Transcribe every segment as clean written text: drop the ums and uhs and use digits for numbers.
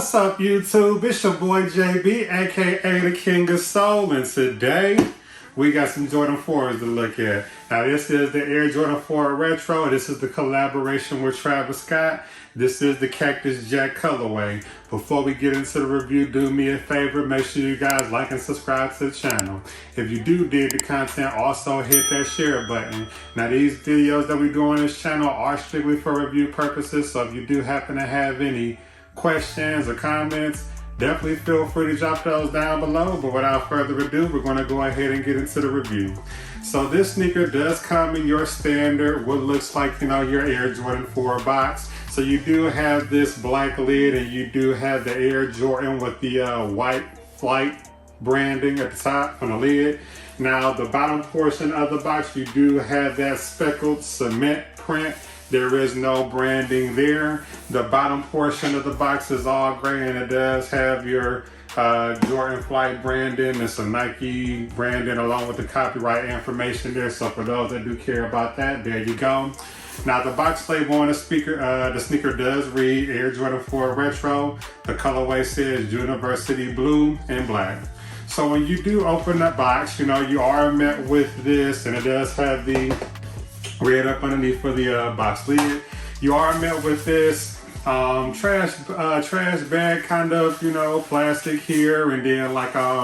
What's up, YouTube? It's your boy JB, aka the King of Soul, and today we got some Jordan 4s to look at. Now, this is the Air Jordan 4 Retro. This is the collaboration with Travis Scott. This is the Cactus Jack colorway. Before we get into the review, do me a favor, make sure you guys like and subscribe to the channel. If you do dig the content, also hit that share button. Now, these videos that we do on this channel are strictly for review purposes, so if you do happen to have any questions or comments, definitely feel free to drop those down below. But without further ado, we're going to go ahead and get into the review. So this sneaker does come in your standard, what looks like, your Air Jordan 4 box. So you do have this black lid, and you do have the Air Jordan with the white flight branding at the top on the lid. Now, the bottom portion of the box, you do have that speckled cement print. There is no branding there. The bottom portion of the box is all gray, and it does have your Jordan Flight branding. It's a Nike branding along with the copyright information there. So for those that do care about that, there you go. Now, the box label on the sneaker does read Air Jordan 4 Retro. The colorway says University Blue and Black. So when you do open the box, you are met with this, and it does have the red up underneath for the box lid. You are met with this trash bag kind of, plastic here, and then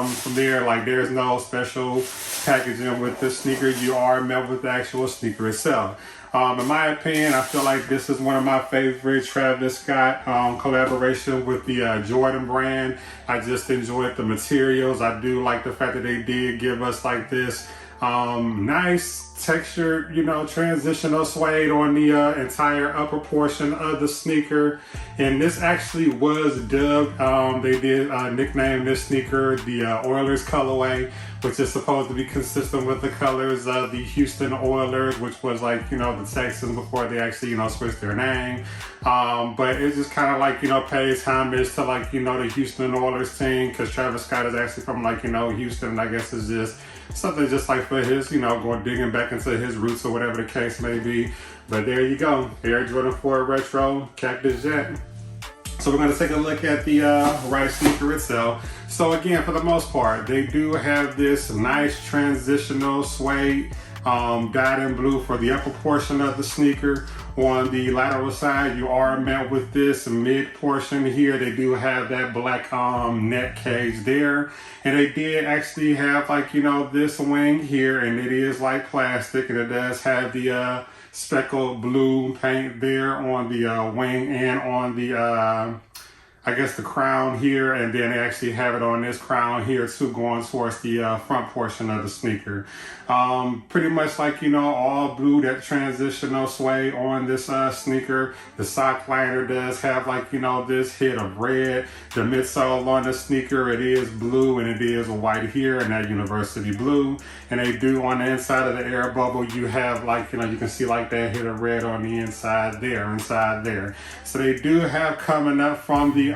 from there, there's no special packaging with this sneaker. You are met with the actual sneaker itself. In my opinion, I feel like this is one of my favorite Travis Scott collaboration with the Jordan brand. I just enjoyed the materials. I do like the fact that they did give us this nice textured, transitional suede on the entire upper portion of the sneaker. And this actually was dubbed, they did nickname this sneaker the Oilers colorway, which is supposed to be consistent with the colors of the Houston Oilers, which was the Texans before they actually, switched their name. But it's just kind of pays homage to the Houston Oilers team, because Travis Scott is actually from Houston, and I guess it's just something just for his, going digging back into his roots or whatever the case may be. But there you go, Air Jordan 4 Retro Cactus Jack. So we're going to take a look at the right sneaker itself. So again, for the most part, they do have this nice transitional suede dyed in blue for the upper portion of the sneaker. On the lateral side, you are met with this mid portion here. They do have that black net cage there, and they did actually have this wing here, and it is plastic, and it does have the speckled blue paint there on the wing and on the I guess the crown here, and then they actually have it on this crown here too, going towards the front portion of the sneaker. Pretty much all blue, that transitional suede on this sneaker. The sock liner does have this hit of red. The midsole on the sneaker, it is blue, and it is white here, and that University Blue. And they do on the inside of the air bubble, you have you can see that hit of red on the inside there. So they do have coming up from the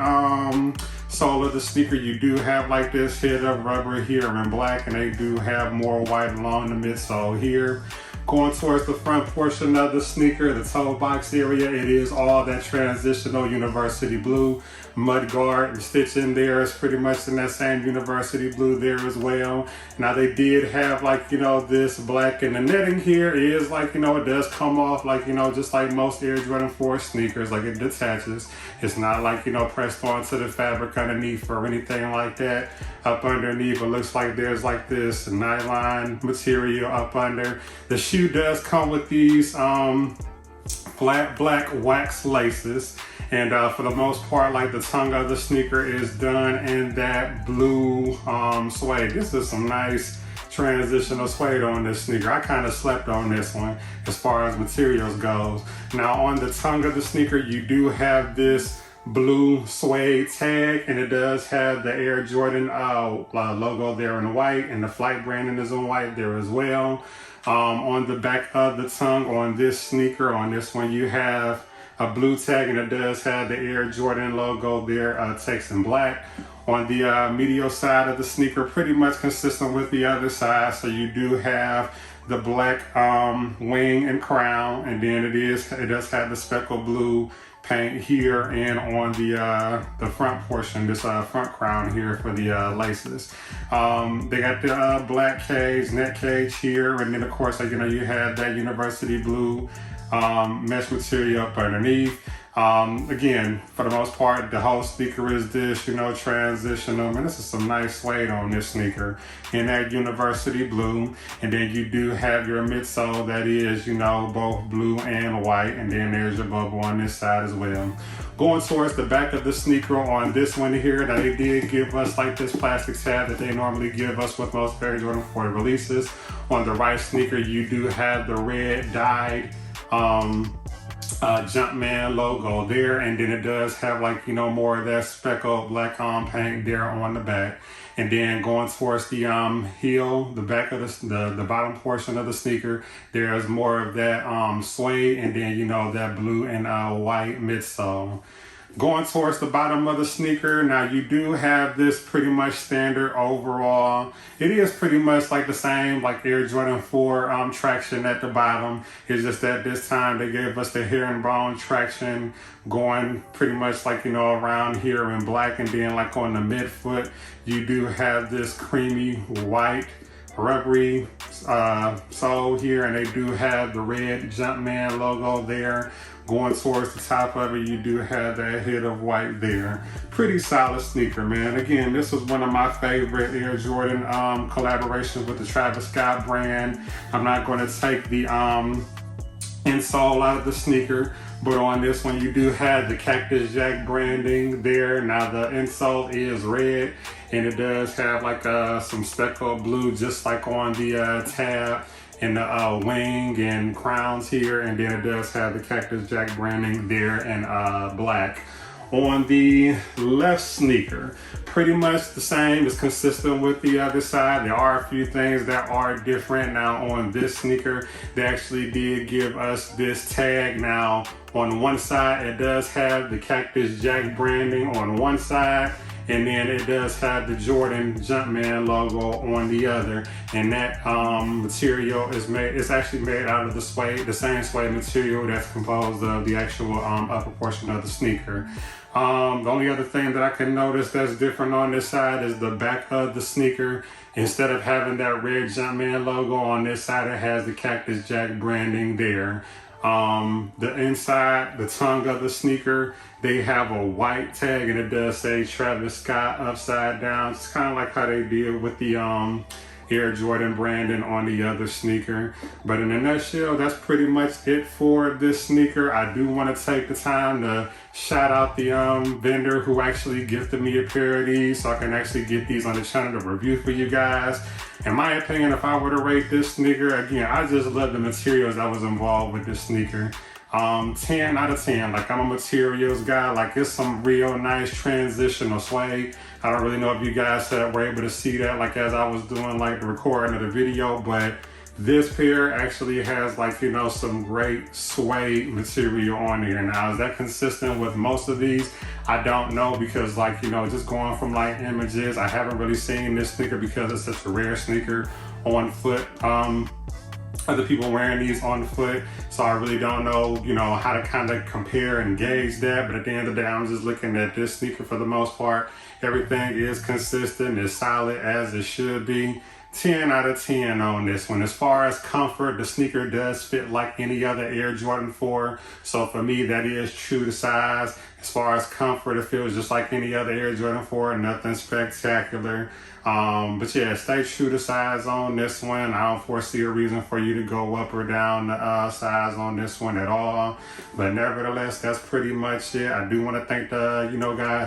sole of the sneaker, you do have this hit of rubber here in black, and they do have more white along the midsole here. Going towards the front portion of the sneaker, the toe box area, it is all that transitional University Blue. Mud guard and stitch in there is pretty much in that same University Blue there as well. Now, they did have this black, and the netting here is it does come off just like most Air Jordan 4 sneakers, it detaches. It's not pressed onto the fabric underneath or anything like that. Up underneath, it looks like there's this nylon material up under. The shoe does come with these flat black wax laces, and for the most part, the tongue of the sneaker is done in that blue suede. This is some nice transitional suede on this sneaker. I kind of slept on this one as far as materials goes. Now, on the tongue of the sneaker, you do have this blue suede tag, and it does have the Air Jordan logo there in white, and the flight branding is in white there as well. On the back of the tongue on this sneaker, on this one, you have a blue tag, and it does have the Air Jordan logo there, text in black. On the medial side of the sneaker, pretty much consistent with the other side, so you do have the black wing and crown, and then it does have the speckled blue paint here and on the front portion, this front crown here for the laces. They got the black cage, neck cage here, and then of course, like, you know, you have that university blue mesh material up underneath. Again, for the most part, the whole sneaker is this, you know, transitional. Man, this is some nice suede on this sneaker in that university blue. And then you do have your midsole that is, you know, both blue and white. And then there's your bubble on this side as well. Going towards the back of the sneaker on this one here, that they did give us like this plastic tab that they normally give us with most Air Jordan 4 releases. On the right sneaker, you do have the red dyed Jumpman logo there, and then it does have, like, you know, more of that speckled black paint there on the back. And then going towards the heel, the back of the bottom portion of the sneaker, there's more of that suede, and then, you know, that blue and white midsole. Going towards the bottom of the sneaker, now you do have this pretty much standard overall. It is pretty much like the same like Air Jordan 4 traction at the bottom. It's just that this time they gave us the herringbone traction going pretty much like, you know, around here in black, and then like on the midfoot, you do have this creamy white rubbery sole here, and they do have the red Jumpman logo there. Going towards the top of it, you do have that hit of white there. Pretty solid sneaker, man. Again, this was one of my favorite Air Jordan collaborations with the Travis Scott brand. I'm not going to take the insole out of the sneaker, but on this one you do have the Cactus Jack branding there. Now the insole is red, and it does have like some speckled blue just like on the tab and the wing and crowns here, and then it does have the Cactus Jack branding there in black. On the left sneaker, pretty much the same, it's consistent with the other side. There are a few things that are different. Now on this sneaker, they actually did give us this tag. Now on one side, it does have the Cactus Jack branding on one side, and then it does have the Jordan Jumpman logo on the other. And that material is it's actually made out of the suede, the same suede material that's composed of the actual upper portion of the sneaker. The only other thing that I can notice that's different on this side is the back of the sneaker. Instead of having that red Jumpman logo on this side, it has the Cactus Jack branding there. The inside, the tongue of the sneaker, they have a white tag, and it does say Travis Scott upside down. It's kind of like how they did with the Air Jordan branding on the other sneaker. But in a nutshell, that's pretty much it for this sneaker. I do want to take the time to shout out the vendor who actually gifted me a pair of these, so I can actually get these on the channel to review for you guys. In my opinion, if I were to rate this sneaker, again, I just love the materials that was involved with this sneaker. 10 out of 10. Like, I'm a materials guy. Like, it's some real nice transitional suede. I don't really know if you guys were able to see that, like, as I was doing like the recording of the video, but this pair actually has, like, you know, some great suede material on here. Now, is that consistent with most of these? I don't know, because, like, you know, just going from like images, I haven't really seen this sneaker because it's such a rare sneaker on foot. Other people wearing these on foot, so I really don't know, you know, how to kind of compare and gauge that. But at the end of the day, I'm just looking at this sneaker for the most part. Everything is consistent, as solid as it should be. 10 out of 10 on this one. As far as comfort, the sneaker does fit like any other Air Jordan 4. So for me, that is true to size. As far as comfort, it feels just like any other Air Jordan 4, nothing spectacular. But yeah, stay true to size on this one. I don't foresee a reason for you to go up or down the size on this one at all. But nevertheless, that's pretty much it. I do want to thank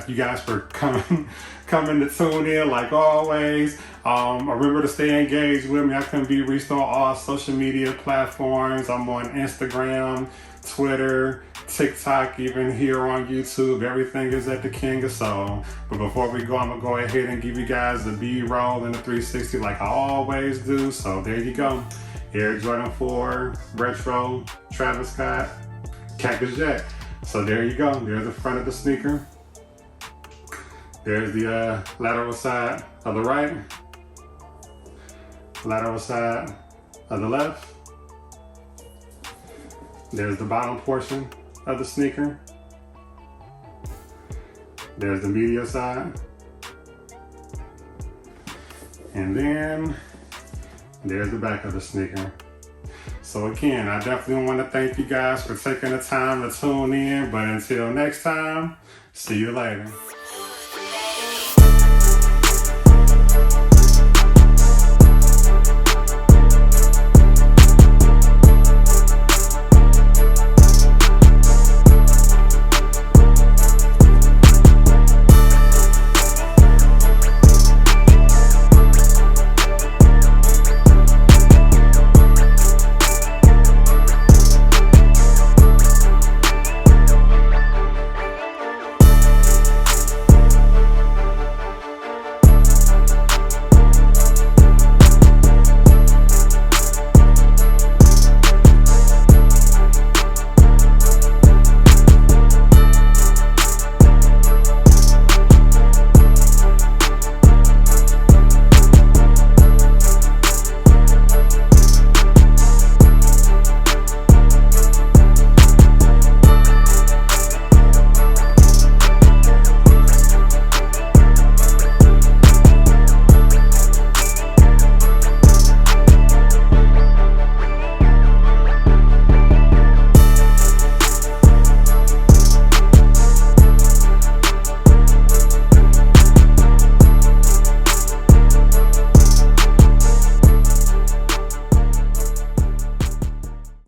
you guys for coming to tune in like always. Remember to stay engaged with me. I can be reached on all social media platforms. I'm on Instagram, Twitter, TikTok, even here on YouTube. Everything is at the King of Soul. But before we go, I'm gonna go ahead and give you guys the B-roll and the 360 like I always do. So there you go. Air Jordan 4 Retro, Travis Scott, Cactus Jack. So there you go. There's the front of the sneaker. There's the lateral side of the right, lateral side of the left. There's the bottom portion of the sneaker. There's the media side. And then there's the back of the sneaker. So again, I definitely want to thank you guys for taking the time to tune in. But until next time, see you later.